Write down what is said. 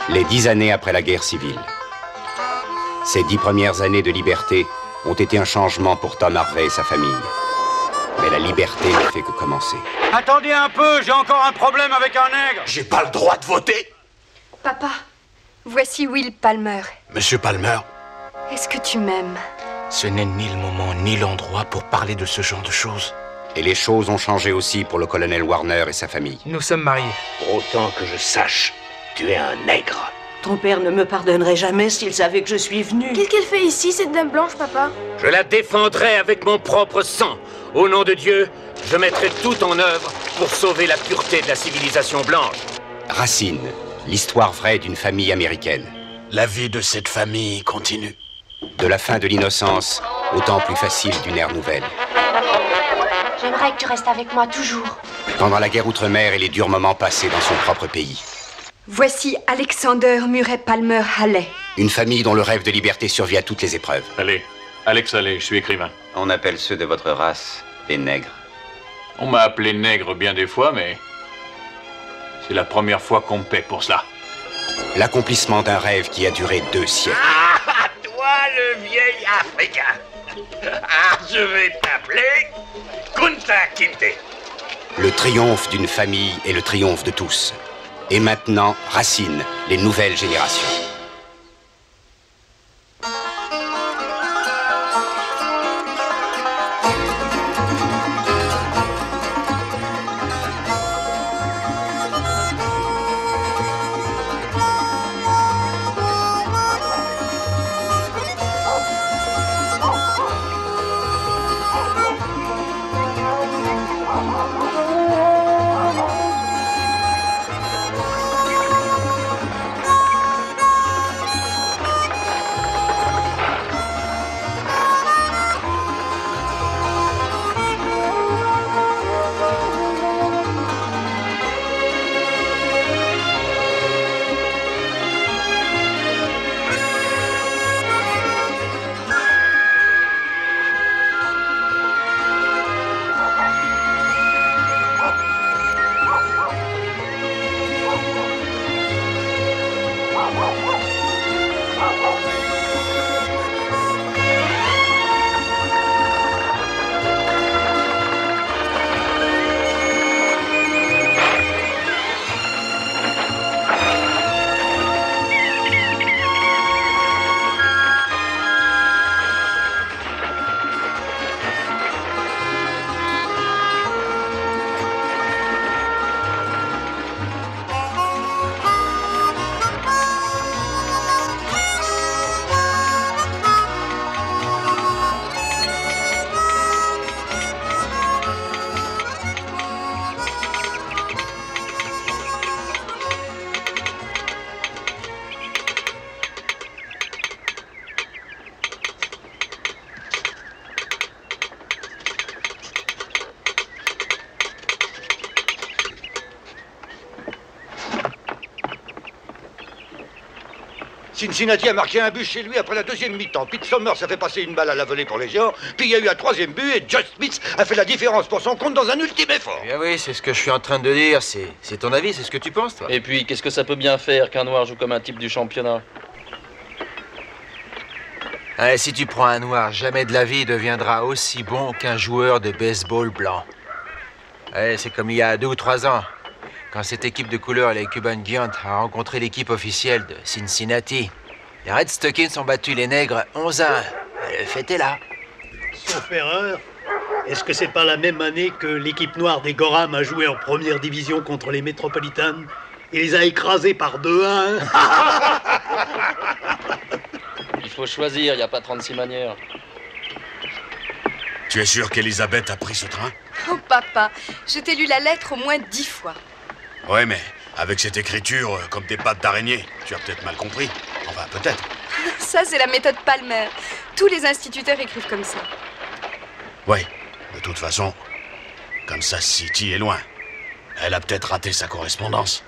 Les 10 années après la guerre civile. Ces 10 premières années de liberté ont été un changement pour Tom Harvey et sa famille. Mais la liberté ne fait que commencer. Attendez un peu, j'ai encore un problème avec un nègre. J'ai pas le droit de voter. Papa, voici Will Palmer. Monsieur Palmer. Est-ce que tu m'aimes? Ce n'est ni le moment ni l'endroit pour parler de ce genre de choses. Et les choses ont changé aussi pour le colonel Warner et sa famille. Nous sommes mariés. Autant que je sache, tu es un nègre. Ton père ne me pardonnerait jamais s'il savait que je suis venue. Qu'est-ce qu'elle fait ici, cette dame blanche, papa? Je la défendrai avec mon propre sang. Au nom de Dieu, je mettrai tout en œuvre pour sauver la pureté de la civilisation blanche. Racine, l'histoire vraie d'une famille américaine. La vie de cette famille continue. De la fin de l'innocence au temps plus facile d'une ère nouvelle. J'aimerais que tu restes avec moi toujours. Pendant la guerre outre-mer et les durs moments passés dans son propre pays. Voici Alexander Murray Palmer Halley. Une famille dont le rêve de liberté survit à toutes les épreuves. Allez, Alex Halley, je suis écrivain. On appelle ceux de votre race des nègres. On m'a appelé nègre bien des fois, mais c'est la première fois qu'on me paie pour cela. L'accomplissement d'un rêve qui a duré 2 siècles. Ah, toi le vieil Africain. Ah, je vais t'appeler Kunta Kinte. Le triomphe d'une famille et le triomphe de tous. Et maintenant, Racine, les nouvelles générations. Cincinnati a marqué un but chez lui après la deuxième mi-temps. Pete Somers a fait passer une balle à la volée pour les Géants. Puis il y a eu un troisième but et Josh Smith a fait la différence pour son compte dans un ultime effort. Eh bien oui, c'est ce que je suis en train de dire. C'est ton avis, c'est ce que tu penses, toi. Et puis, qu'est-ce que ça peut bien faire qu'un noir joue comme un type du championnat? Si tu prends un noir, jamais de la vie deviendra aussi bon qu'un joueur de baseball blanc. C'est comme il y a 2 ou 3 ans, quand cette équipe de couleur, les Cuban Giants, a rencontré l'équipe officielle de Cincinnati. Les Red Stockings ont battu les nègres 11-1. Le fait est là. Sauf erreur, est-ce que c'est pas la même année que l'équipe noire des Gorham a joué en première division contre les Metropolitans et les a écrasés par 2-1? Il faut choisir, il n'y a pas 36 manières. Tu es sûr qu'Elisabeth a pris ce train? Oh papa, je t'ai lu la lettre au moins 10 fois. Ouais, mais avec cette écriture, comme des pattes d'araignée, tu as peut-être mal compris. Enfin, peut-être. Ça, c'est la méthode Palmer. Tous les instituteurs écrivent comme ça. Ouais, de toute façon, Kansas City est loin. Elle a peut-être raté sa correspondance.